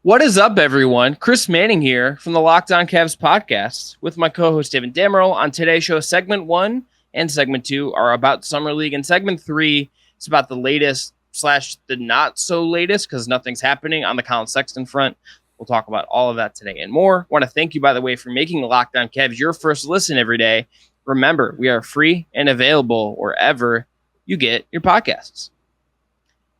What is up, everyone? Chris Manning here from the Locked On Cavs podcast with my co-host David Damerl. On today's show, segment 1 and segment 2 are about Summer League, and segment 3 is about the latest / the not so latest because nothing's happening on the Colin Sexton front. We'll talk about all of that today and more. I want to thank you, by the way, for making the Locked On Cavs your first listen every day. Remember, we are free and available wherever you get your podcasts.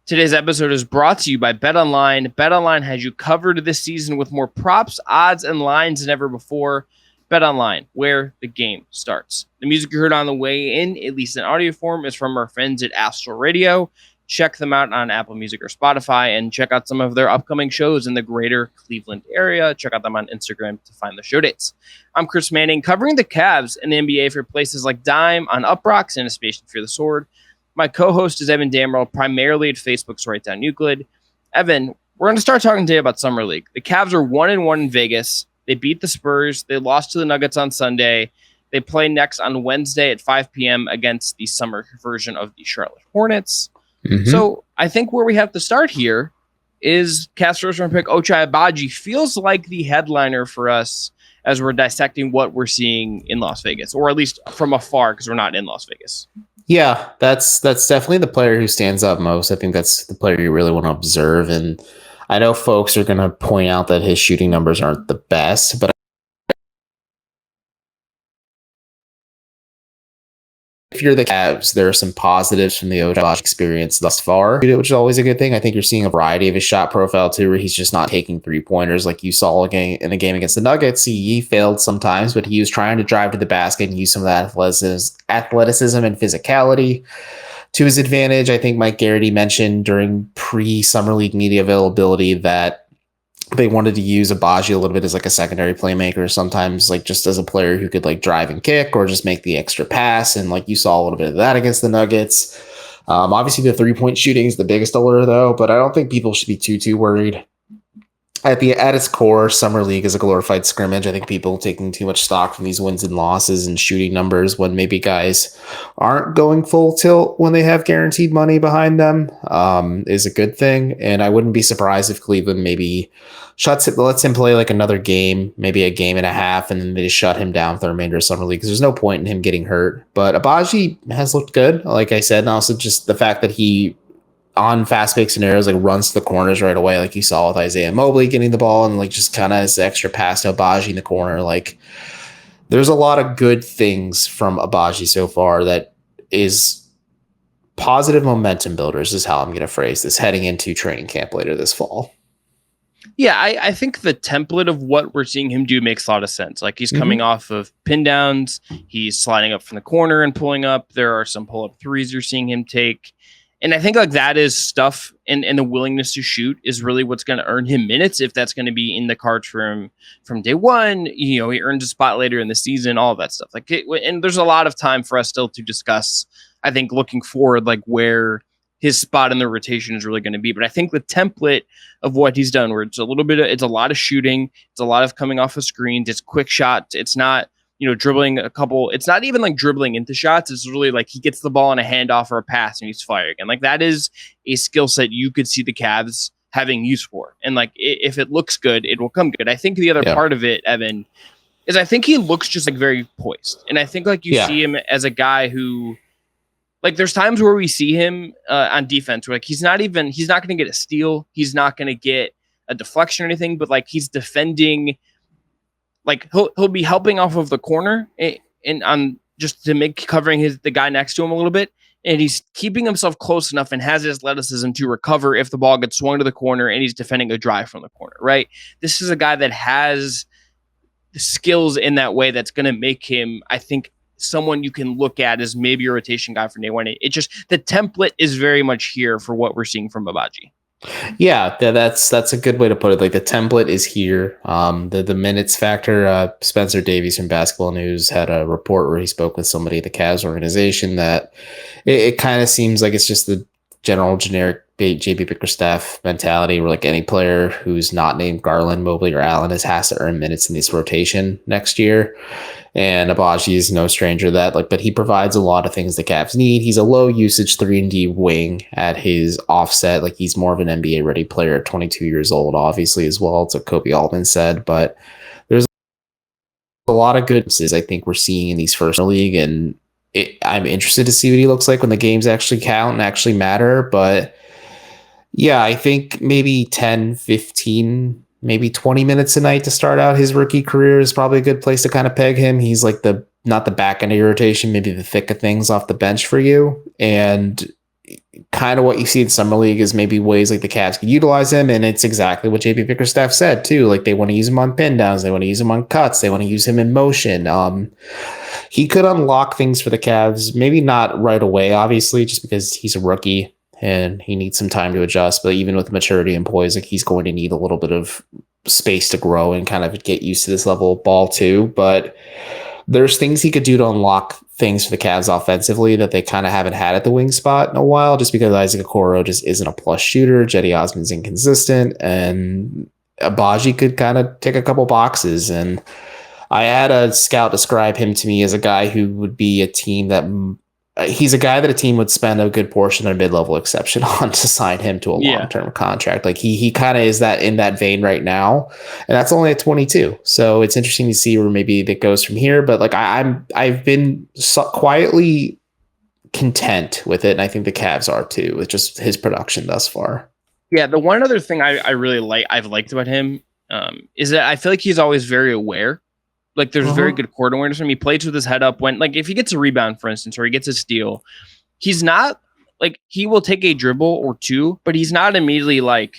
Today's episode is brought to you by BetOnline. BetOnline has you covered this season with more props, odds, and lines than ever before. BetOnline, where the game starts. The music you heard on the way in, at least in audio form, is from our friends at Astral Radio. Check them out on Apple Music or Spotify, and check out some of their upcoming shows in the greater Cleveland area. Check out them on Instagram to find the show dates. I'm Chris Manning, covering the Cavs and the NBA for places like Dime, on Uproxx, and A Space Fear the Sword. My co-host is Evan Damerl, primarily at Facebook's Right Down Euclid. Evan, we're going to start talking today about Summer League. The Cavs are 1-1 in Vegas. They beat the Spurs. They lost to the Nuggets on Sunday. They play next on Wednesday at 5 p.m. against the summer version of the Charlotte Hornets. So I think where we have to start here is Cavs first-round pick Ochai Agbaji feels like the headliner for us as we're dissecting what we're seeing in Las Vegas, or at least from afar because we're not in Las Vegas. Yeah, that's definitely the player who stands up most. I think that's the player you really want to observe. And I know folks are going to point out that his shooting numbers aren't the best, but if you're the Cavs, there are some positives from the Ochai experience thus far, which is always a good thing. I think you're seeing a variety of his shot profile too, where he's just not taking 3-pointers like you saw in the game against the Nuggets. He failed sometimes, but he was trying to drive to the basket and use some of that athleticism and physicality to his advantage. I think Mike Garrity mentioned during pre-Summer League media availability that they wanted to use Agbaji a little bit as like a secondary playmaker, sometimes like just as a player who could like drive and kick or just make the extra pass. And like you saw a little bit of that against the Nuggets. Obviously the 3-point shooting is the biggest allure though, but I don't think people should be too worried. At its core, Summer League is a glorified scrimmage. I think people taking too much stock from these wins and losses and shooting numbers when maybe guys aren't going full tilt when they have guaranteed money behind them is a good thing. And I wouldn't be surprised if Cleveland maybe lets him play like another game, maybe a game and a half, and then they just shut him down for the remainder of Summer League because there's no point in him getting hurt. But Agbaji has looked good, like I said, and also just the fact that he on fast break scenarios, like runs to the corners right away, like you saw with Isaiah Mobley getting the ball and like just kind of has the extra pass to Agbaji in the corner. Like there's a lot of good things from Agbaji so far that is positive momentum builders is how I'm going to phrase this heading into training camp later this fall. Yeah, I think the template of what we're seeing him do makes a lot of sense. Like he's coming off of pin downs. He's sliding up from the corner and pulling up. There are some pull-up threes you're seeing him take. And I think like that is stuff and the willingness to shoot is really what's going to earn him minutes if that's going to be in the cards for him from day one. You know, he earns a spot later in the season, all of that stuff. And there's a lot of time for us still to discuss, I think, looking forward, like where his spot in the rotation is really going to be. But I think the template of what he's done, where it's a lot of shooting, it's a lot of coming off of screens, it's quick shots, it's not, dribbling a couple. It's not even like dribbling into shots. It's really like he gets the ball on a handoff or a pass and he's firing. And like that is a skill set you could see the Cavs having use for. And like if it looks good, it will come good. I think the other part of it, Evan, is I think he looks just like very poised. And I think like you see him as a guy who, like there's times where we see him on defense where like he's not going to get a steal. He's not going to get a deflection or anything, but like he's defending. Like he'll be helping off of the corner and on just to make covering the guy next to him a little bit, and he's keeping himself close enough and has his athleticism to recover if the ball gets swung to the corner and he's defending a drive from the corner. Right, this is a guy that has the skills in that way that's going to make him, I think, someone you can look at as maybe a rotation guy for day one. It just the template is very much here for what we're seeing from Agbaji. Yeah, that's a good way to put it. Like the template is here. The minutes factor. Spencer Davies from Basketball News had a report where he spoke with somebody at the Cavs organization that it kind of seems like it's just the general generic JB Bickerstaff mentality where like any player who's not named Garland, Mobley, or Allen has to earn minutes in this rotation next year. And Agbaji is no stranger to that. But he provides a lot of things the Cavs need. He's a low usage 3-and-D wing at his offset. He's more of an NBA ready player at 22 years old, obviously, as well. It's what Kobe Altman said. But there's a lot of goodnesses I think we're seeing in these first league, and I'm interested to see what he looks like when the games actually count and actually matter. But yeah, I think maybe 10, 15, maybe 20 minutes a night to start out his rookie career is probably a good place to kind of peg him. He's like not the back end of your rotation, maybe the thick of things off the bench for you. And kind of what you see in Summer League is maybe ways like the Cavs could utilize him. And it's exactly what JB Bickerstaff said too. They want to use him on pin downs. They want to use him on cuts. They want to use him in motion. He could unlock things for the Cavs, maybe not right away, obviously, just because he's a rookie and he needs some time to adjust. But even with maturity and poise, he's going to need a little bit of space to grow and kind of get used to this level of ball too. But there's things he could do to unlock things for the Cavs offensively that they kind of haven't had at the wing spot in a while, just because Isaac Okoro just isn't a plus shooter. Jetty Osman's inconsistent, and Agbaji could kind of tick a couple boxes. And I had a scout describe him to me as a guy who would be a team that he's a guy that a team would spend a good portion of their mid-level exception on to sign him to a long-term contract. He kind of is that in that vein right now, and that's only at 22. So it's interesting to see where maybe that goes from here. But I've been quietly content with it, and I think the Cavs are too, with just his production thus far. Yeah, the one other thing I really I've liked about him is that I feel like he's always very aware. There's very good court awareness from him. He plays with his head up when, if he gets a rebound, for instance, or he gets a steal, he's not he will take a dribble or two, but he's not immediately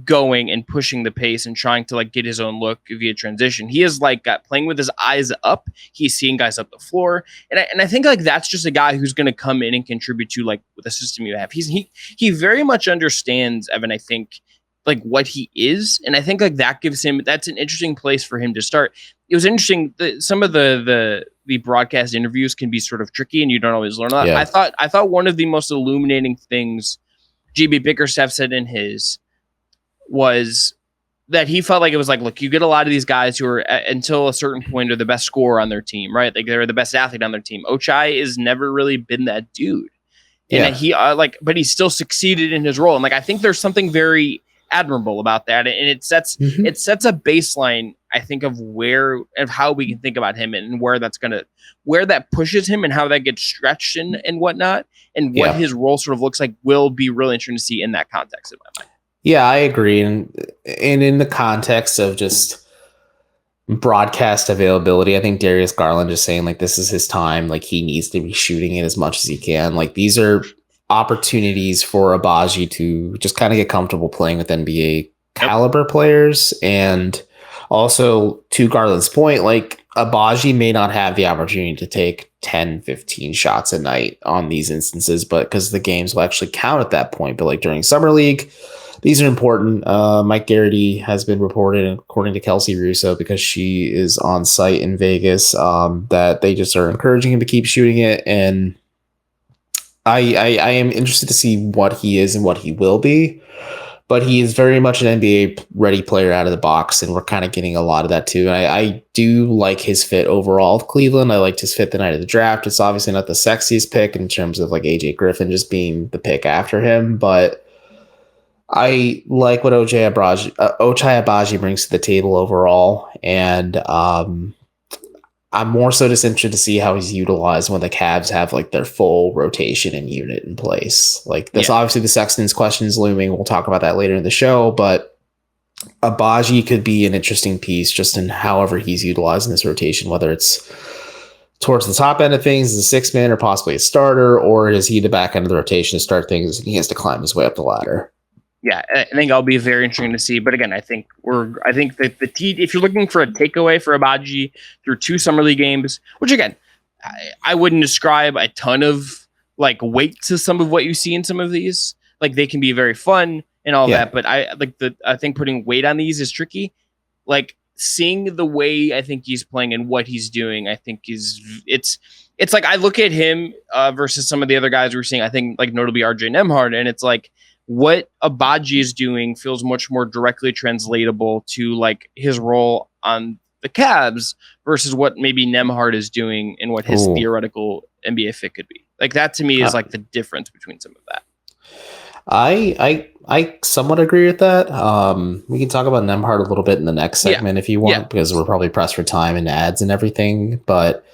going and pushing the pace and trying to get his own look via transition. He is got playing with his eyes up. He's seeing guys up the floor. And I think that's just a guy who's going to come in and contribute to with the system you have. He very much understands, Evan, I think, what he is. And I think that gives him, that's an interesting place for him to start. It was interesting that some of the broadcast interviews can be sort of tricky and you don't always learn that. Yeah. I thought one of the most illuminating things GB Bickerstaff said in his was that he felt it was look, you get a lot of these guys who are until a certain point are the best scorer on their team, right? They're the best athlete on their team. Ochai has never really been that dude. And he but he still succeeded in his role. And I think there's something very admirable about that, and it sets a baseline, I think, of how we can think about him and where that pushes him and how that gets stretched and whatnot, and what his role sort of looks like will be really interesting to see in that context in my mind. Yeah, I agree, and in the context of just broadcast availability, I think Darius Garland is saying this is his time, he needs to be shooting it as much as he can. These are opportunities for Agbaji to just kind of get comfortable playing with NBA caliber players. And also, to Garland's point, Agbaji may not have the opportunity to take 10, 15 shots a night on these instances, but because the games will actually count at that point. But during Summer League, these are important. Mike Garrity has been reported, according to Kelsey Russo, because she is on site in Vegas, that they just are encouraging him to keep shooting it. And I am interested to see what he is and what he will be, but he is very much an NBA ready player out of the box, and we're kind of getting a lot of that too. And I do like his fit overall with Cleveland. I liked his fit the night of the draft. It's obviously not the sexiest pick in terms of AJ Griffin just being the pick after him, but I like what Ochai Agbaji brings to the table overall, and I'm more so just interested to see how he's utilized when the Cavs have their full rotation and unit in place. Obviously the Sexton's question is looming. We'll talk about that later in the show, but Agbaji could be an interesting piece just in however he's utilized in this rotation, whether it's towards the top end of things as a sixth man or possibly a starter, or is he the back end of the rotation to start things and he has to climb his way up the ladder? Yeah, I think that'll be very interesting to see. But again, I think that if you're looking for a takeaway for Agbaji through 2 Summer League games, which again, I wouldn't describe a ton of weight to some of what you see in some of these. They can be very fun and all that, but I think putting weight on these is tricky. seeing the way I think he's playing and what he's doing, I think it's like I look at him versus some of the other guys we're seeing, I think like notably RJ Nembhard, and it's like what Agbaji is doing feels much more directly translatable to like his role on the Cavs versus what maybe Nembhard is doing and what his theoretical NBA fit could be. Like that to me is like the difference between some of that. I somewhat agree with that. We can talk about Nembhard a little bit in the next segment if you want, because we're probably pressed for time and ads and everything. But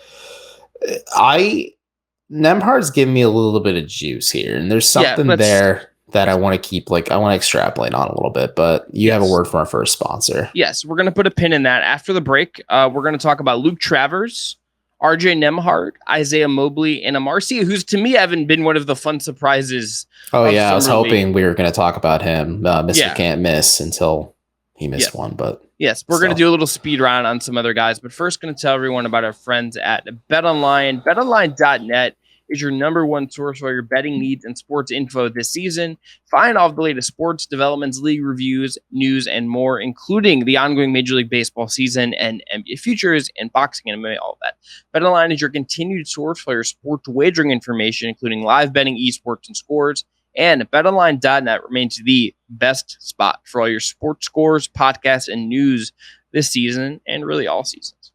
Nembhard's giving me a little bit of juice here, and there's something there that I want to keep, like I want to extrapolate on a little bit. But you have a word from our first sponsor. Yes, we're going to put a pin in that. After the break, we're going to talk about Luke Travers, RJ Nembhard, Isaiah Mobley, and Amarcia, who's to me haven't been one of the fun surprises. Oh yeah, I was hoping we were going to talk about him. Mr. Can't Miss until he missed one, but yes, we're going to do a little speed round on some other guys. But first, going to tell everyone about our friends at BetOnline. BetOnline.net is your number one source for your betting needs and sports info this season. Find all of the latest sports developments, league reviews, news, and more, including the ongoing Major League Baseball season and NBA futures and boxing and MMA, all of that. BetOnline is your continued source for your sports wagering information, including live betting, esports, and scores. And BetOnline.net remains the best spot for all your sports scores, podcasts, and news this season and really all seasons.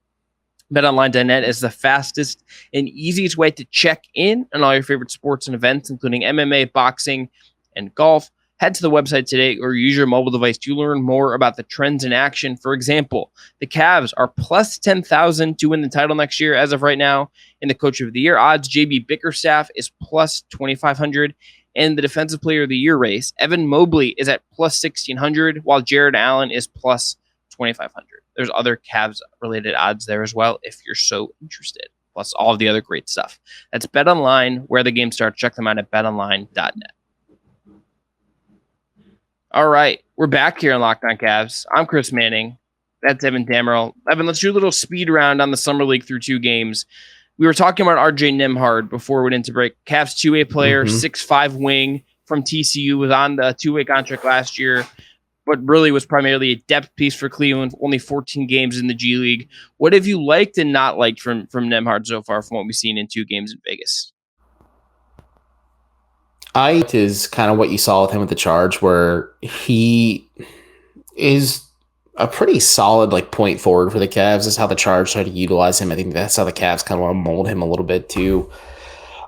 BetOnline.net is the fastest and easiest way to check in on all your favorite sports and events, including MMA, boxing, and golf. Head to the website today or use your mobile device to learn more about the trends in action. For example, the Cavs are plus 10,000 to win the title next year as of right now. In the Coach of the Year odds, JB Bickerstaff is plus 2,500. In the Defensive Player of the Year race, Evan Mobley is at plus 1,600, while Jared Allen is plus 2,500. There's other Cavs-related odds there as well if you're so interested, plus all of the other great stuff. That's BetOnline, where the game starts. Check them out at betonline.net. All right, we're back here on Locked On Cavs. I'm Chris Manning. That's Evan Damerl. Evan, let's do a little speed round on the Summer League through 2 games. We were talking about RJ Nembhard before we went into break. Cavs 2-way player, 6'5" wing from TCU, was on the 2-way contract last year, but really was primarily a depth piece for Cleveland, only 14 games in the G League. What have you liked and not liked from Nembhard so far from what we've seen in 2 games in Vegas? Is kind of what you saw with him with the Charge, where he is a pretty solid like point forward for the Cavs. Is how the Charge try to utilize him. I think that's how the Cavs kind of want to mold him a little bit too.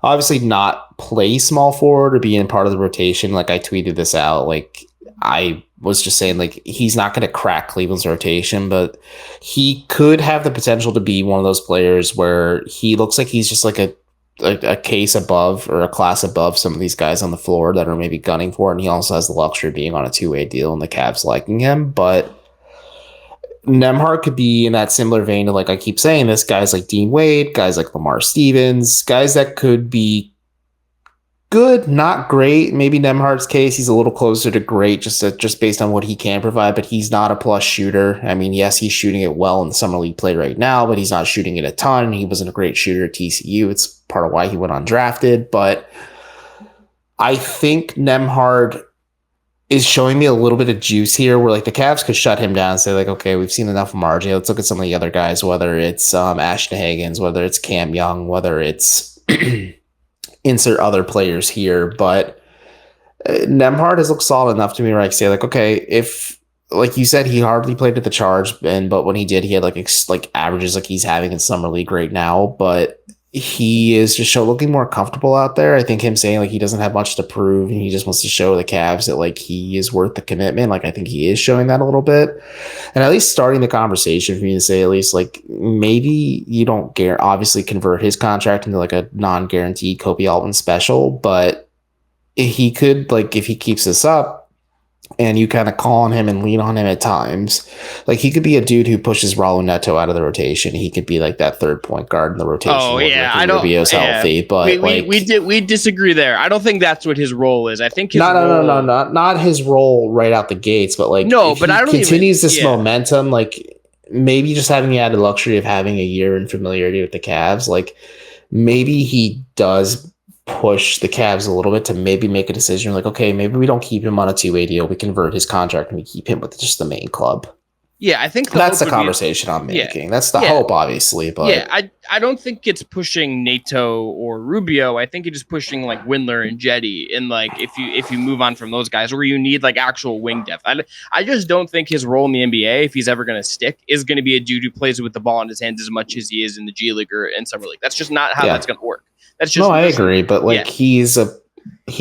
Obviously not play small forward or be in part of the rotation. Like I tweeted this out, like I was just saying, like he's not going to crack Cleveland's rotation, but he could have the potential to be one of those players where he looks like he's just like a case above or a class above some of these guys on the floor that are maybe gunning for it. And he also has the luxury of being on a 2-way deal and the Cavs liking him. But Nembhard could be in that similar vein to, like I keep saying this, guys like Dean Wade, guys like Lamar Stevens, guys that could be good, not great. Maybe Nembhard's case, he's a little closer to great just based on what he can provide, but he's not a plus shooter. I mean, yes, he's shooting it well in the Summer League play right now, but he's not shooting it a ton. He wasn't a great shooter at TCU. It's part of why he went undrafted, but I think Nembhard is showing me a little bit of juice here where like the Cavs could shut him down and say like, okay, we've seen enough from RJ. Let's look at some of the other guys, whether it's Ashton Higgins, whether it's Cam Young, whether it's insert other players here. But Nembhard has looked solid enough to me where I can say like, okay, if like you said, he hardly played at the Charge, but when he did, he had like averages like he's having in Summer League right now. But he is just looking more comfortable out there. I think him saying like he doesn't have much to prove and he just wants to show the Cavs that like he is worth the commitment. Like I think he is showing that a little bit, and at least starting the conversation for me to say at least like maybe you don't obviously convert his contract into like a non-guaranteed Kobe Altman special, but he could, like if he keeps this up and you kind of call on him and lean on him at times, like he could be a dude who pushes Raul Neto out of the rotation. He could be like that third point guard in the rotation. Oh yeah, I don't. Rubio's healthy, but we disagree there. I don't think that's what his role is. I think his no, not his role right out the gates, but like no, but I don't continues this momentum. Like maybe just having the added luxury of having a year in familiarity with the Cavs, like maybe he does push the Cavs a little bit to maybe make a decision like, okay, maybe we don't keep him on a 2-way deal. We convert his contract and we keep him with just the main club. Yeah, I think that's the conversation I'm making. That's the hope, obviously. But I don't think it's pushing NATO or Rubio. I think it's just pushing like Windler and Jetty. And like if you move on from those guys, where you need like actual wing depth. I just don't think his role in the NBA, if he's ever going to stick, is going to be a dude who plays with the ball in his hands as much as he is in the G League or in Summer League. That's just not how that's going to work. That's just I agree, but like he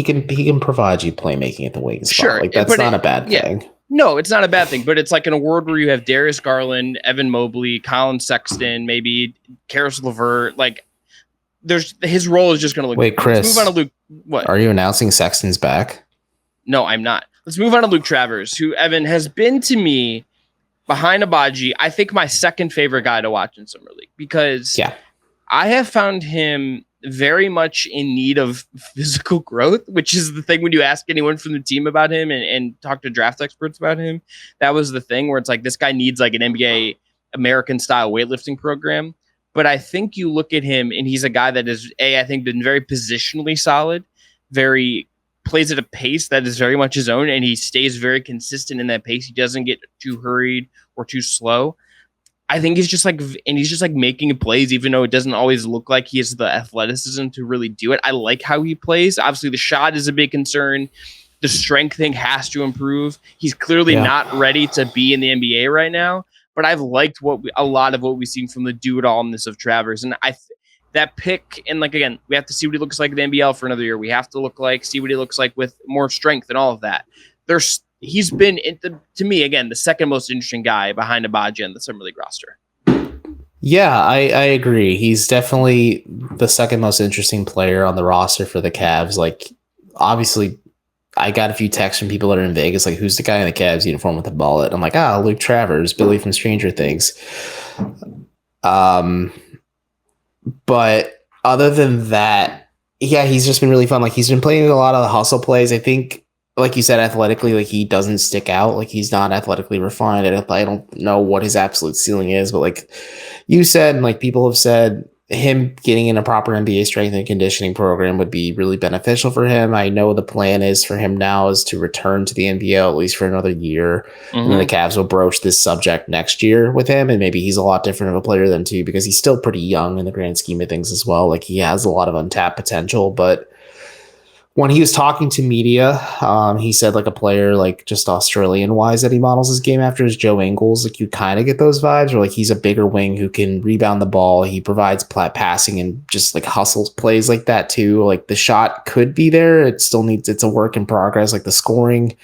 can provide you playmaking at the wing spot. Sure, like that's not a bad thing. No, it's not a bad thing, but it's like an award where you have Darius Garland, Evan Mobley, Colin Sexton, maybe Karis LeVert. Like, his role is just going to look. Wait, Chris, let's move on to Luke. What are you announcing? Sexton's back? No, I'm not. Let's move on to Luke Travers, who Evan has been to me behind Agbaji. I think my second favorite guy to watch in Summer League because I have found him very much in need of physical growth, which is the thing when you ask anyone from the team about him and talk to draft experts about him. That was the thing where it's like, this guy needs like an NBA American style weightlifting program. But I think you look at him and he's a guy that is I think been very positionally solid, very plays at a pace that is very much his own. And he stays very consistent in that pace. He doesn't get too hurried or too slow. I think he's just like making plays, even though it doesn't always look like he has the athleticism to really do it. I like how he plays. Obviously, the shot is a big concern. The strength thing has to improve. He's clearly not ready to be in the NBA right now, but I've liked a lot of what we've seen from the do-it-allness of Travers. And that pick, and like, again, we have to see what he looks like in the NBL for another year. We have to see what he looks like with more strength and all of that. He's been, to me, again, the second most interesting guy behind Agbaji on the Summer League roster. Yeah, I agree. He's definitely the second most interesting player on the roster for the Cavs. Like, obviously, I got a few texts from people that are in Vegas, like, who's the guy in the Cavs uniform with the mullet? I'm like, Luke Travers, Billy from Stranger Things. But other than that, he's just been really fun. Like, he's been playing a lot of the hustle plays. I think, like you said, athletically, like he doesn't stick out. Like he's not athletically refined. I don't know what his absolute ceiling is, but like you said, and like people have said, him getting in a proper NBA strength and conditioning program would be really beneficial for him. I know the plan is for him now is to return to the NBL at least for another year. Mm-hmm. And then the Cavs will broach this subject next year with him. And maybe he's a lot different of a player than too, because he's still pretty young in the grand scheme of things as well. Like he has a lot of untapped potential, but when he was talking to media, he said like a player like just Australian wise that he models his game after is Joe Ingles. Like you kind of get those vibes, or like he's a bigger wing who can rebound the ball. He provides passing and just like hustles plays like that too. Like the shot could be there. It's a work in progress. Like the scoring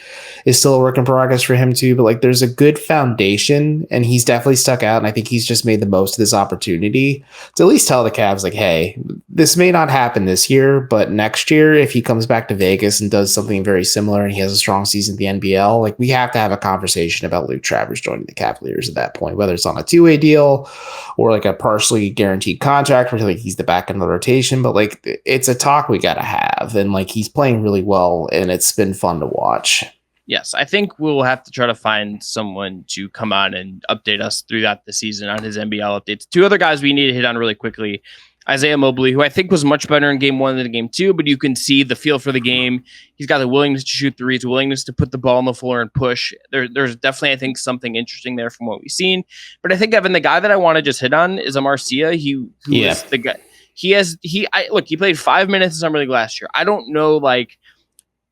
is still a work in progress for him too. But like there's a good foundation and he's definitely stuck out. And I think he's just made the most of this opportunity to at least tell the Cavs like, hey, this may not happen this year, but next year, if he comes back to Vegas and does something very similar and he has a strong season in the NBL, like we have to have a conversation about Luke Travers joining the Cavaliers at that point, whether it's on a two-way deal or like a partially guaranteed contract where like he's the back end of the rotation. But like it's a talk we got to have, and like he's playing really well and it's been fun to watch. Yes, I think we'll have to try to find someone to come on and update us throughout the season on his NBL updates. Two other guys we need to hit on really quickly. Isaiah Mobley, who I think was much better in game one than game two, but you can see the feel for the game. He's got the willingness to shoot threes, willingness to put the ball on the floor and push. There's definitely, I think, something interesting there from what we've seen. But I think, Evan, the guy that I want to just hit on is Marcia. Who is the guy. He played 5 minutes in Summer League last year. I don't know, like,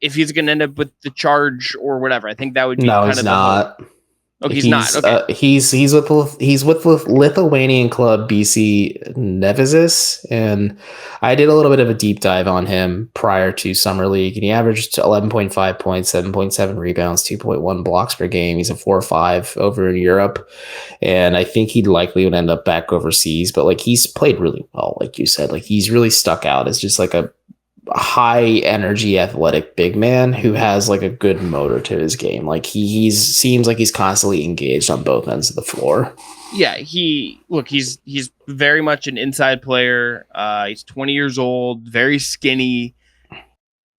if he's going to end up with the charge or whatever. I think that would be kind of not. Oh, he's not. Okay. He's with Lithuanian club BC Nevizis, and I did a little bit of a deep dive on him prior to Summer League, and he averaged 11.5 points, 7.7 rebounds, 2.1 blocks per game. He's a 4-5 over in Europe, and I think he likely would end up back overseas. But like he's played really well, like you said, like he's really stuck out as just like a high energy athletic big man who has like a good motor to his game. Like he seems like he's constantly engaged on both ends of the floor. Yeah, he's very much an inside player. He's 20 years old, very skinny.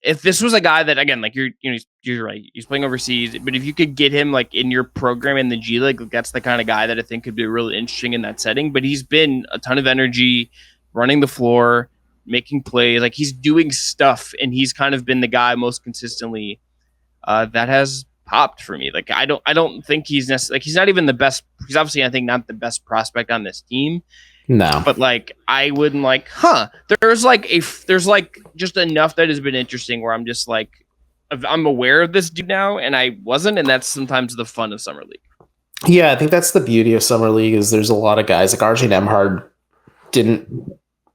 If this was a guy that, again, like you're right, he's playing overseas, but if you could get him like in your program in the G League, like, that's the kind of guy that I think could be really interesting in that setting. But he's been a ton of energy, running the floor, making plays, like he's doing stuff, and he's kind of been the guy most consistently that has popped for me. Like I don't think he's necessarily, like, he's not even the best. He's obviously, I think, not the best prospect on this team. No, but like I wouldn't like, there's like just enough that has been interesting where I'm just like, I'm aware of this dude now, and I wasn't, and that's sometimes the fun of summer league. Yeah, I think that's the beauty of summer league is there's a lot of guys like RJ Nembhard didn't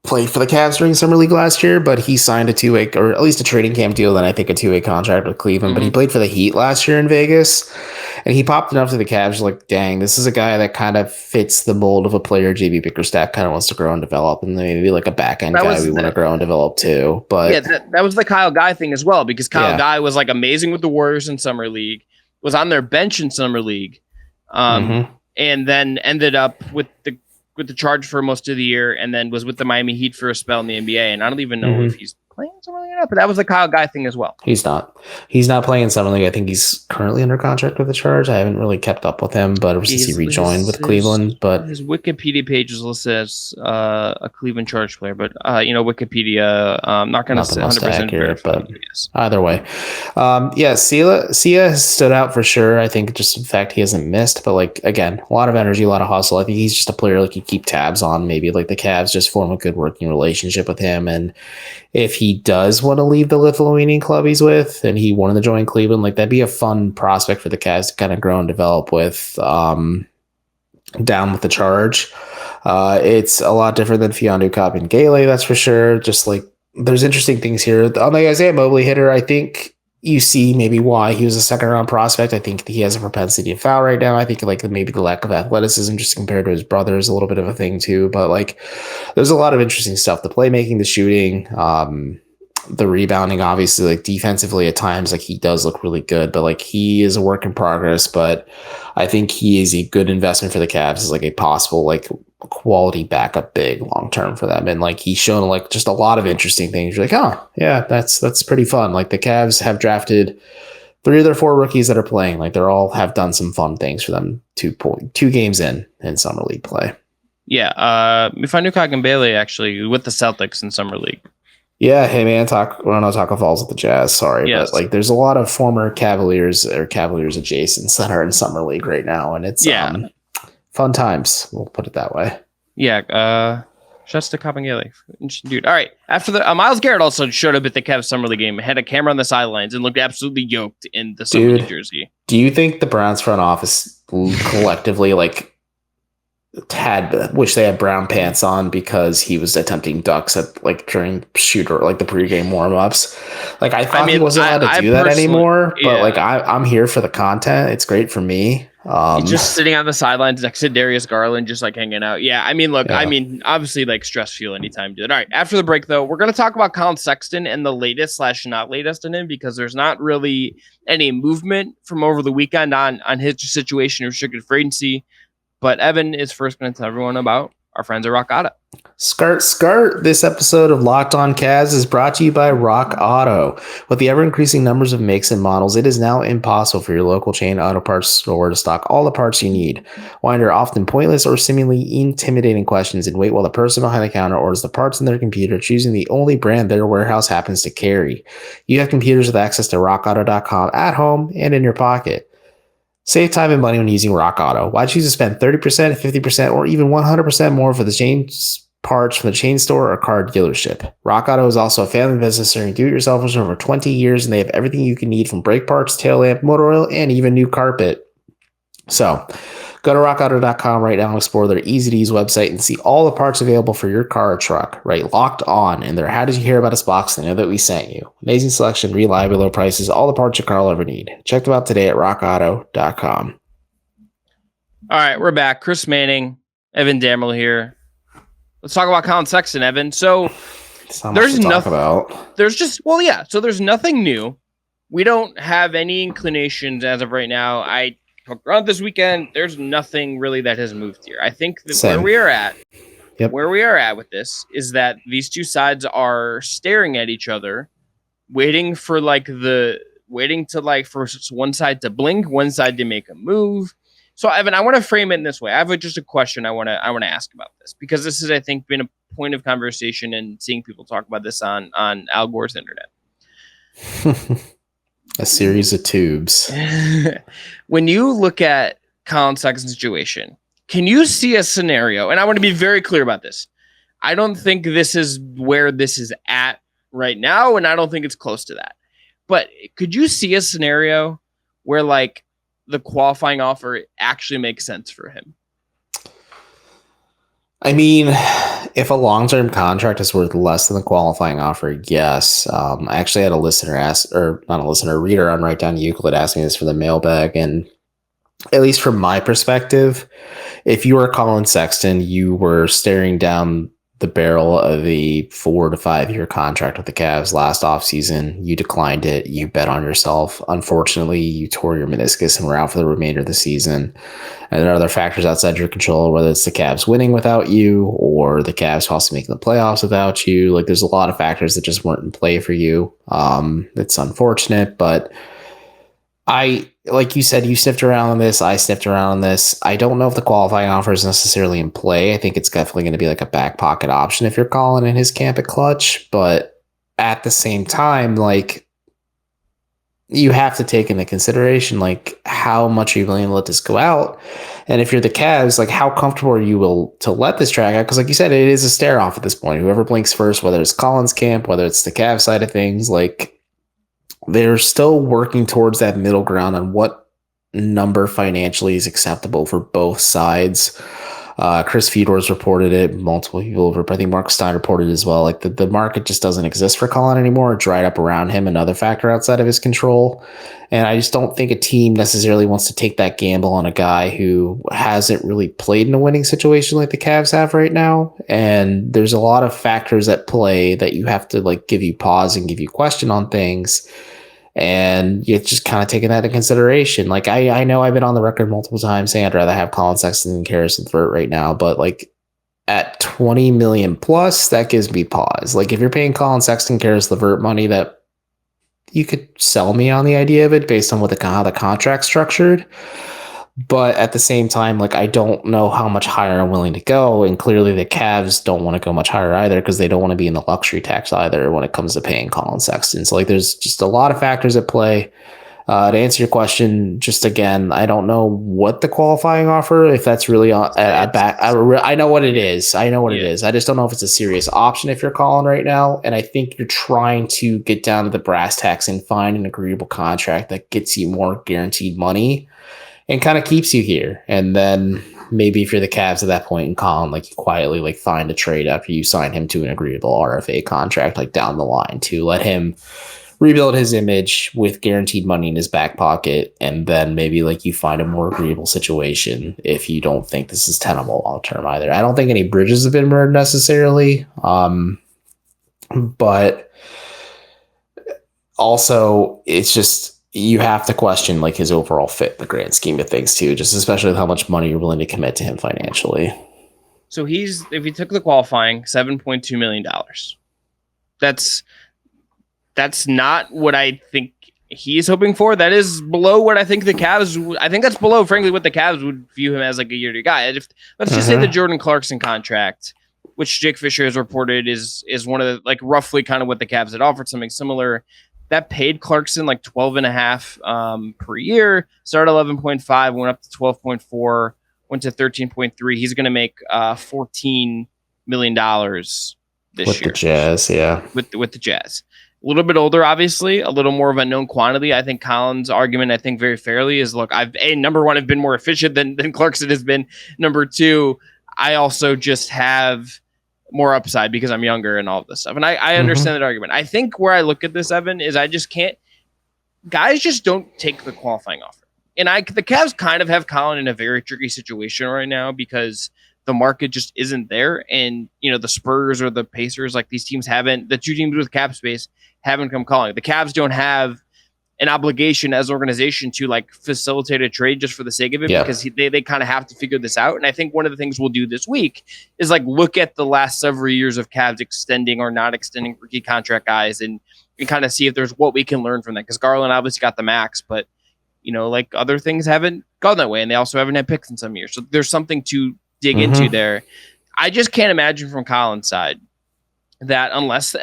play for the Cavs during summer league last year, but he signed a 2-way or at least a training camp deal, then I think a 2-way contract with Cleveland. But he played for the Heat last year in Vegas, and he popped enough to the Cavs. Like, dang, this is a guy that kind of fits the mold of a player JB Bickerstaff kind of wants to grow and develop, and maybe like a back end guy we want to grow and develop too. But yeah, that was the Kyle Guy thing as well, because Kyle Guy was like amazing with the Warriors in summer league, was on their bench in summer league, and then ended up with the Charge for most of the year, and then was with the Miami Heat for a spell in the NBA. And I don't even know if he's playing summer league or not, but that was the Kyle Guy thing as well. He's not playing in summer league. I think he's currently under contract with the Charge. I haven't really kept up with him, but ever since he rejoined with Cleveland. But his Wikipedia page is listed as a Cleveland Charge player, but Wikipedia, I'm not going to say 100% accurate, but either way, Sia has stood out for sure. I think just the fact he hasn't missed, but like again, a lot of energy, a lot of hustle. I think he's just a player like you keep tabs on. Maybe like the Cavs just form a good working relationship with him, and if he does want to leave the Lithuanian club he's with and he wanted to join Cleveland, like that'd be a fun prospect for the Cavs to kind of grow and develop with down with the Charge. It's a lot different than Fiondu Kabengele, that's for sure. Just like there's interesting things here. On the Isaiah Mobley hitter, I think you see maybe why he was a second round prospect. I think he has a propensity to foul right now. I think like maybe the lack of athleticism just compared to his brother is a little bit of a thing too. But like there's a lot of interesting stuff. The playmaking, the shooting, the rebounding, obviously, like defensively at times, like he does look really good, but like he is a work in progress. But I think he is a good investment for the Cavs as like a possible like quality backup big long term for them. And like he's shown like just a lot of interesting things. You're like, oh yeah, that's pretty fun. Like the Cavs have drafted 3 of their 4 rookies that are playing. Like they're all have done some fun things for them 2 games in summer league play. Yeah, Mfiondu Kabengele actually with the Celtics in summer league. Yeah, hey man, Taco Falls with the Jazz. Sorry, yes. But like, there's a lot of former Cavaliers or Cavaliers adjacents that are in summer league right now, and it's fun times. We'll put it that way. Yeah, shouts to Kabengele, interesting dude. All right, after the Myles Garrett also showed up at the Cavs summer league game, had a camera on the sidelines, and looked absolutely yoked in the summer league jersey. Do you think the Browns front office collectively like wish they had brown pants on because he was attempting ducks at like during shooter like the pregame warm-ups? Like I thought he wasn't allowed to do that anymore, but like I'm here for the content. It's great for me. He's just sitting on the sidelines next to Darius Garland, just like hanging out. Yeah, I mean, look, obviously like stress fuel anytime you do it. All right, after the break though, we're gonna talk about Colin Sexton and the latest / not latest in him, because there's not really any movement from over the weekend on his situation of restricted free agency. But Evan is first going to tell everyone about our friends at Rock Auto. Skirt. This episode of Locked On Cavs is brought to you by Rock Auto. With the ever-increasing numbers of makes and models, it is now impossible for your local chain auto parts store to stock all the parts you need. Wonder often pointless or seemingly intimidating questions and wait while the person behind the counter orders the parts in their computer, choosing the only brand their warehouse happens to carry. You have computers with access to rockauto.com at home and in your pocket. Save time and money when using Rock Auto. Why choose to spend 30%, 50%, or even 100% more for the chain parts from the chain store or car dealership? Rock Auto is also a family business serving do-it-yourselfers for over 20 years, and they have everything you can need from brake parts, tail lamp, motor oil, and even new carpet. So, go to rockauto.com right now and explore their easy-to-use website and see all the parts available for your car or truck. Right, Locked On in their How Did You Hear About Us box. They know that we sent you. Amazing selection, reliable low prices, all the parts your car will ever need. Check them out today at rockauto.com. All right, we're back. Chris Manning, Evan Damrell here. Let's talk about Colin Sexton, Evan. So there's nothing about. So there's nothing new. We don't have any inclinations as of right now. I poked around this weekend. There's nothing really that has moved here. I think that where we are at with this is that these two sides are staring at each other, waiting for for one side to blink, one side to make a move. So Evan, I want to frame it in this way. I have just a question I want to ask about this, because this has, I think, been a point of conversation and seeing people talk about this on Al Gore's internet. A series of tubes. When you look at Colin Sexton's situation, can you see a scenario? And I want to be very clear about this. I don't think this is where this is at right now, and I don't think it's close to that. But could you see a scenario where like the qualifying offer actually makes sense for him? I mean, if a long-term contract is worth less than the qualifying offer, yes. I actually had a listener a reader on Write Down Euclid ask me this for the mailbag, and at least from my perspective, if you were Colin Sexton, you were staring down the barrel of a 4 to 5 year contract with the Cavs last offseason. You declined it. You bet on yourself. Unfortunately, you tore your meniscus and were out for the remainder of the season. And there are other factors outside your control, whether it's the Cavs winning without you or the Cavs possibly making the playoffs without you. Like, there's a lot of factors that just weren't in play for you. It's unfortunate, but like you said, you sniffed around on this. I sniffed around on this. I don't know if the qualifying offer is necessarily in play. I think it's definitely going to be like a back pocket option if you're calling in his camp at Clutch. But at the same time, like, you have to take into consideration, like, how much are you willing to let this go out? And if you're the Cavs, like, how comfortable are you to let this drag out? Because like you said, it is a stare off at this point. Whoever blinks first, whether it's Colin's camp, whether it's the Cavs side of things, like, they're still working towards that middle ground on what number financially is acceptable for both sides. Chris Fedor's reported it. Multiple people, I think Mark Stein reported as well. Like, the market just doesn't exist for Colin anymore. It dried up around him, another factor outside of his control. And I just don't think a team necessarily wants to take that gamble on a guy who hasn't really played in a winning situation like the Cavs have right now. And there's a lot of factors at play that you have to, like, give you pause and give you question on things. And you're just kind of taking that into consideration. Like, I know I've been on the record multiple times saying I'd rather have Colin Sexton than Caris LeVert right now, but like at 20 million plus, that gives me pause. Like, if you're paying Colin Sexton, Caris LeVert money, that you could sell me on the idea of it based on how the contract's structured. But at the same time, like, I don't know how much higher I'm willing to go. And clearly the Cavs don't want to go much higher either, because they don't want to be in the luxury tax either when it comes to paying Colin Sexton. So, like, there's just a lot of factors at play. To answer your question, just again, I don't know what the qualifying offer, if that's really at back. I know what it is. I know what it is. I just don't know if it's a serious option if you're calling right now. And I think you're trying to get down to the brass tacks and find an agreeable contract that gets you more guaranteed money and kind of keeps you here. And then maybe if you're the Cavs at that point and Colin, like, you quietly, like, find a trade after you sign him to an agreeable RFA contract, like, down the line, to let him rebuild his image with guaranteed money in his back pocket. And then maybe, like, you find a more agreeable situation if you don't think this is tenable long term either. I don't think any bridges have been burned necessarily. But also, it's just, you have to question, like, his overall fit in the grand scheme of things too, just especially with how much money you're willing to commit to him financially. So if he took the qualifying, $7.2 million. That's not what I think he's hoping for. That is below what I think the Cavs. I think that's below, frankly, what the Cavs would view him as, like, a year-to guy. Let's just say the Jordan Clarkson contract, which Jake Fisher has reported is one of the, like, roughly kind of what the Cavs had offered, something similar. That paid Clarkson like 12.5 per year. Started 11.5, went up to 12.4, went to 13.3. He's going to make $14 million this year with the Jazz, yeah. With the Jazz. A little bit older, obviously, a little more of a known quantity. I think Colin's argument, I think very fairly, is, look, number one, I've been more efficient than Clarkson has been. Number two, I also just have more upside because I'm younger and all of this stuff. And I understand that argument. I think where I look at this, Evan, is I just can't. Guys just don't take the qualifying offer. And the Cavs kind of have Colin in a very tricky situation right now because the market just isn't there. And, you know, the Spurs or the Pacers, like, these teams the two teams with cap space haven't come calling. The Cavs don't have an obligation as an organization to, like, facilitate a trade just for the sake of it, because they kind of have to figure this out. And I think one of the things we'll do this week is, like, look at the last several years of Cavs extending or not extending rookie contract guys and kind of see if there's what we can learn from that. Because Garland obviously got the max, but, you know, like, other things haven't gone that way, and they also haven't had picks in some years. So there's something to dig into there. I just can't imagine from Colin's side that unless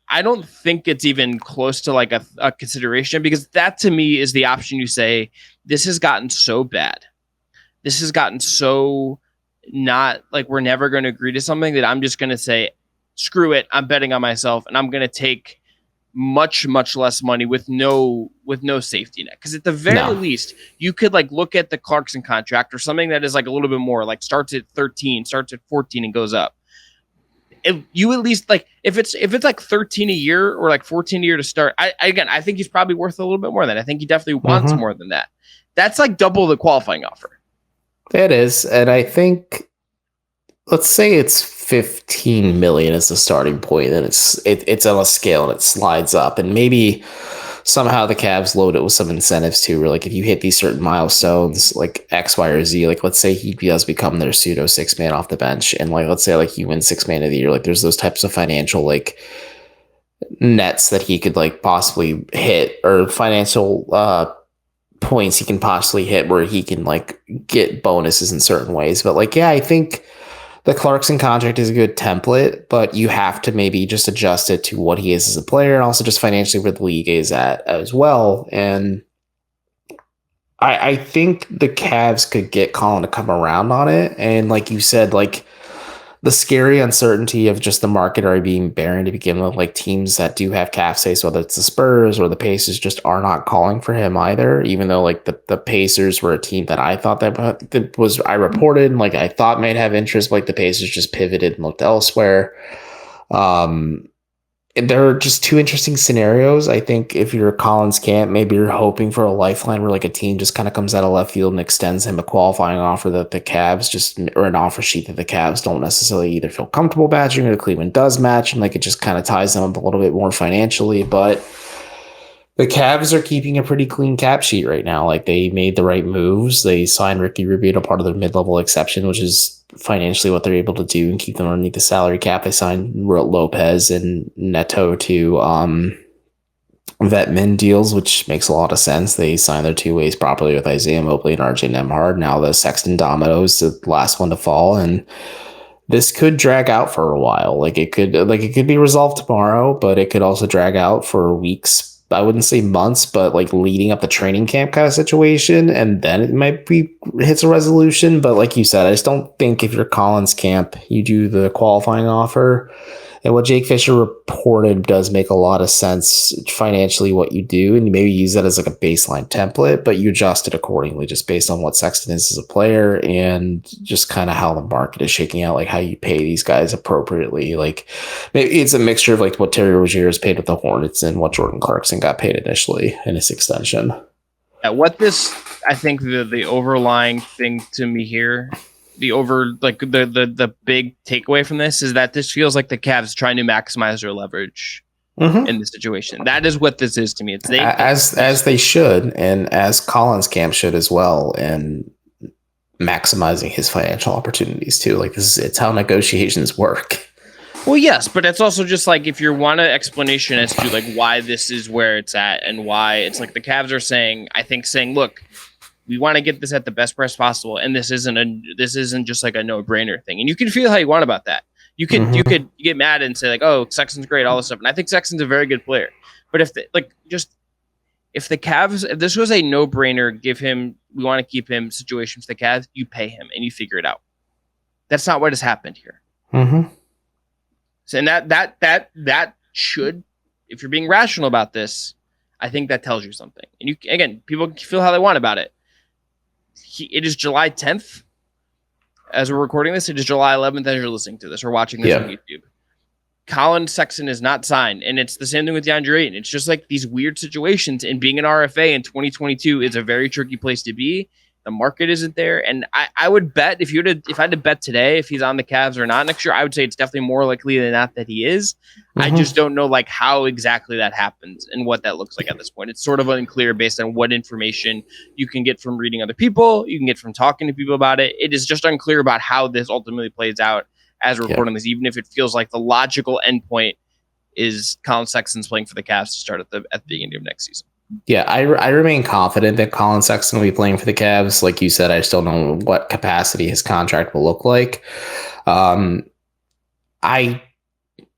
I don't think it's even close to like a consideration, because that to me is the option. You say, this has gotten so bad. This has gotten so not like we're never going to agree to something, that I'm just going to say, screw it. I'm betting on myself, and I'm going to take much, much less money with no safety net. Because at the very least, you could like look at the Clarkson contract or something that is like a little bit more, like starts at 13, starts at 14 and goes up. If you at least like, if it's like 13 a year or like 14 a year to start, I think he's probably worth a little bit more than that. I think he definitely wants more than that. That's like double the qualifying offer. It is. And I think, let's say it's 15 million as the starting point, and it's on a scale and it slides up, and maybe somehow the Cavs load it with some incentives too, where like if you hit these certain milestones, like X, Y, or Z, like let's say he does become their pseudo 6-man off the bench, and like let's say like you win 6-man of the year, like there's those types of financial like nets that he could like possibly hit, or financial points he can possibly hit where he can like get bonuses in certain ways. But like, yeah, I think the Clarkson contract is a good template, but you have to maybe just adjust it to what he is as a player, and also just financially where the league is at as well. And I think the Cavs could get Colin to come around on it. And like you said, like the scary uncertainty of just the market already being barren to begin with, like teams that do have cap space, whether it's the Spurs or the Pacers, just are not calling for him either, even though like the Pacers were a team that I thought that was, I reported, and like I thought might have interest, but like the Pacers just pivoted and looked elsewhere. And there are just two interesting scenarios. I think if you're Colin's camp, maybe you're hoping for a lifeline where like a team just kind of comes out of left field and extends him a qualifying offer that the Cavs just, or an offer sheet that the Cavs don't necessarily either feel comfortable matching, or the Cleveland does match, and like it just kind of ties them up a little bit more financially. But the Cavs are keeping a pretty clean cap sheet right now. Like they made the right moves. They signed Ricky Rubio to part of their mid-level exception, which is financially what they're able to do and keep them underneath the salary cap. They signed Lopez and Neto to vet min deals, which makes a lot of sense. They signed their two ways properly with Isaiah Mobley and RJ Nembhard. Now the Sexton domino is the last one to fall, and this could drag out for a while. Like it could be resolved tomorrow, but it could also drag out for weeks. I wouldn't say months, but like leading up the training camp kind of situation, and then it might be hits a resolution. But like you said, I just don't think if you're Colin's camp, you do the qualifying offer. And what Jake Fisher reported does make a lot of sense financially, what you do, and you maybe use that as like a baseline template, but you adjust it accordingly just based on what Sexton is as a player and just kind of how the market is shaking out, like how you pay these guys appropriately. Like maybe it's a mixture of like what Terry Rozier is paid with the Hornets and what Jordan Clarkson got paid initially in his extension. Yeah, what this, I think the overlying thing to me here, the big takeaway from this is that this feels like the Cavs trying to maximize their leverage in this situation. That is what this is to me. It's as they should, and as Colin's camp should as well, and maximizing his financial opportunities too. Like it's how negotiations work. Well, yes, but it's also just like if you want an explanation as to like why this is where it's at and why it's like the Cavs are saying, look, we want to get this at the best price possible, and this isn't just like a no-brainer thing. And you can feel how you want about that. You could get mad and say like, oh, Sexton's great, all this stuff, and I think Sexton's a very good player. But if the Cavs, if this was a no-brainer, we want to keep him situation for the Cavs, you pay him and you figure it out. That's not what has happened here. So, and that should, if you're being rational about this, I think that tells you something. And people can feel how they want about it. It is July 10th as we're recording this. It is July 11th as you're listening to this or watching this on YouTube. Colin Sexton is not signed, and it's the same thing with DeAndre Ayton. It's just like these weird situations, and being an RFA in 2022 is a very tricky place to be. The market isn't there, and I would bet if I had to bet today if he's on the Cavs or not next year, I would say it's definitely more likely than not that he is. I just don't know like how exactly that happens and what that looks like at this point. It's sort of unclear based on what information you can get from reading other people, you can get from talking to people about it. It is just unclear about how this ultimately plays out as we're recording this, even if it feels like the logical endpoint is Colin Sexton's playing for the Cavs to start at the beginning of next season. Yeah, I remain confident that Colin Sexton will be playing for the Cavs. Like you said, I still don't know what capacity his contract will look like. I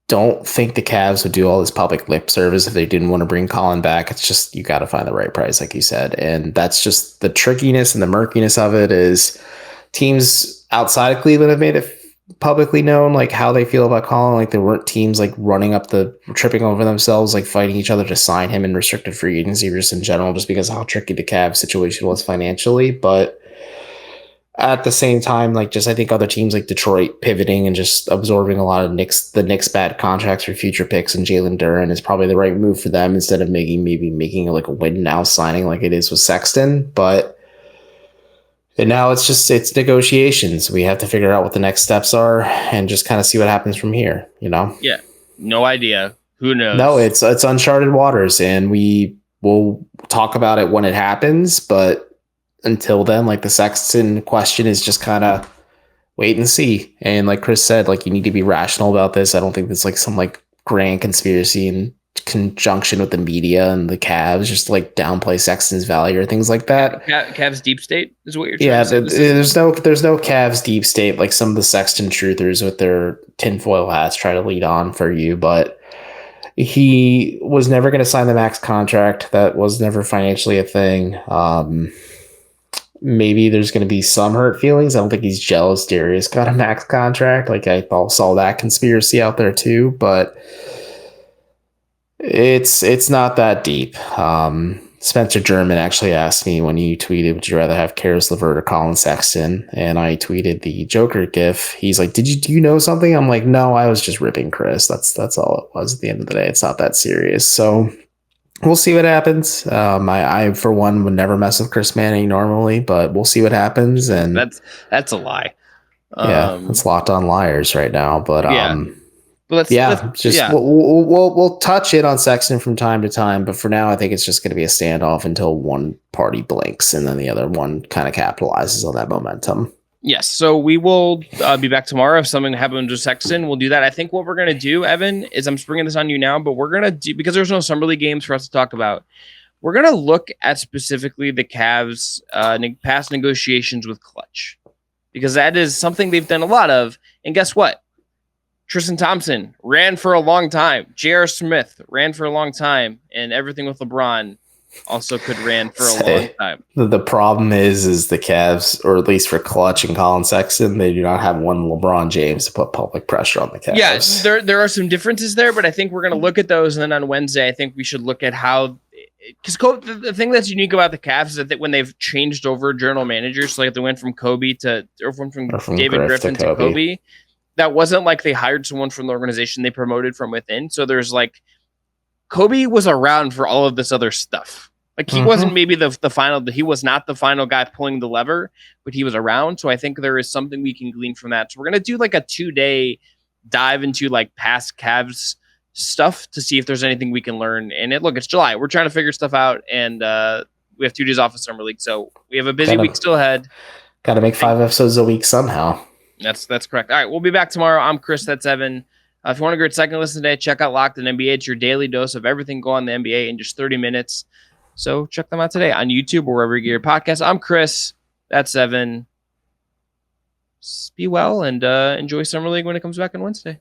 don't think the Cavs would do all this public lip service if they didn't want to bring Colin back. It's just, you got to find the right price, like you said. And that's just the trickiness and the murkiness of it. Is teams outside of Cleveland have made it publicly known, like, how they feel about Colin. Like, there weren't teams like tripping over themselves, like fighting each other to sign him in restricted free agency or just in general, just because of how tricky the Cavs situation was financially. But at the same time, like, just I think other teams like Detroit pivoting and just absorbing a lot of the Knicks bad contracts for future picks, and Jalen Duren is probably the right move for them, instead of making like a win now signing like it is with Sexton. And now it's negotiations. We have to figure out what the next steps are and just kind of see what happens from here, you know? Yeah. No idea. Who knows? No, it's uncharted waters, and we will talk about it when it happens. But until then, like, the Sexton question is just kind of wait and see. And like Chris said, like, you need to be rational about this. I don't think there's like some like grand conspiracy in conjunction with the media and the Cavs just to, like, downplay Sexton's value or things like that. Cavs deep state is what you're trying to say. There's no Cavs deep state like some of the Sexton truthers with their tinfoil hats try to lead on for you. But he was never going to sign the max contract. That was never financially a thing. Maybe there's going to be some hurt feelings. I don't think he's jealous Darius got a max contract. Like, I saw that conspiracy out there too, but it's not that deep. Spencer German actually asked me when you tweeted, would you rather have Karis LeVert or Colin Sexton? And I tweeted the Joker gif. He's like, do you know something? I'm like, no, I was just ripping Chris. That's all it was at the end of the day. It's not that serious. So we'll see what happens. I for one would never mess with Chris Manning normally, but we'll see what happens. And that's a lie. It's locked on liars right now. But yeah. We'll touch it on Sexton from time to time, but for now, I think it's just going to be a standoff until one party blinks and then the other one kind of capitalizes on that momentum. Yes, so we will be back tomorrow. If something happens with Sexton, we'll do that. I think what we're going to do, Evan, is I'm springing this on you now, but we're going to do, because there's no Summer League games for us to talk about, we're going to look at specifically the Cavs' past negotiations with Clutch, because that is something they've done a lot of. And guess what? Tristan Thompson ran for a long time. J.R. Smith ran for a long time. And everything with LeBron also could ran for a long time. The problem is the Cavs, or at least for Clutch and Colin Sexton, they do not have one LeBron James to put public pressure on the Cavs. Yeah, there are some differences there, but I think we're going to look at those. And then on Wednesday, I think we should look at how, because the thing that's unique about the Cavs is that when they've changed over general managers, so like they went from David Griffin to Kobe, that wasn't like they hired someone from the organization, they promoted from within. So there's like, Kobe was around for all of this other stuff. Like, he wasn't maybe the final, he was not the final guy pulling the lever, but he was around. So I think there is something we can glean from that. So we're going to do like a 2-day dive into like past Cavs stuff to see if there's anything we can learn. And it's July. We're trying to figure stuff out. And we have 2 days off of Summer League. So we have a busy week still ahead. Got to make 5 episodes a week somehow. That's correct. All right, we'll be back tomorrow. I'm Chris. That's Evan. If you want a great second listen today, check out Locked On NBA. It's your daily dose of everything going on in the NBA in just 30 minutes. So check them out today on YouTube or wherever you get your podcast. I'm Chris. That's Evan. Be well and enjoy Summer League when it comes back on Wednesday.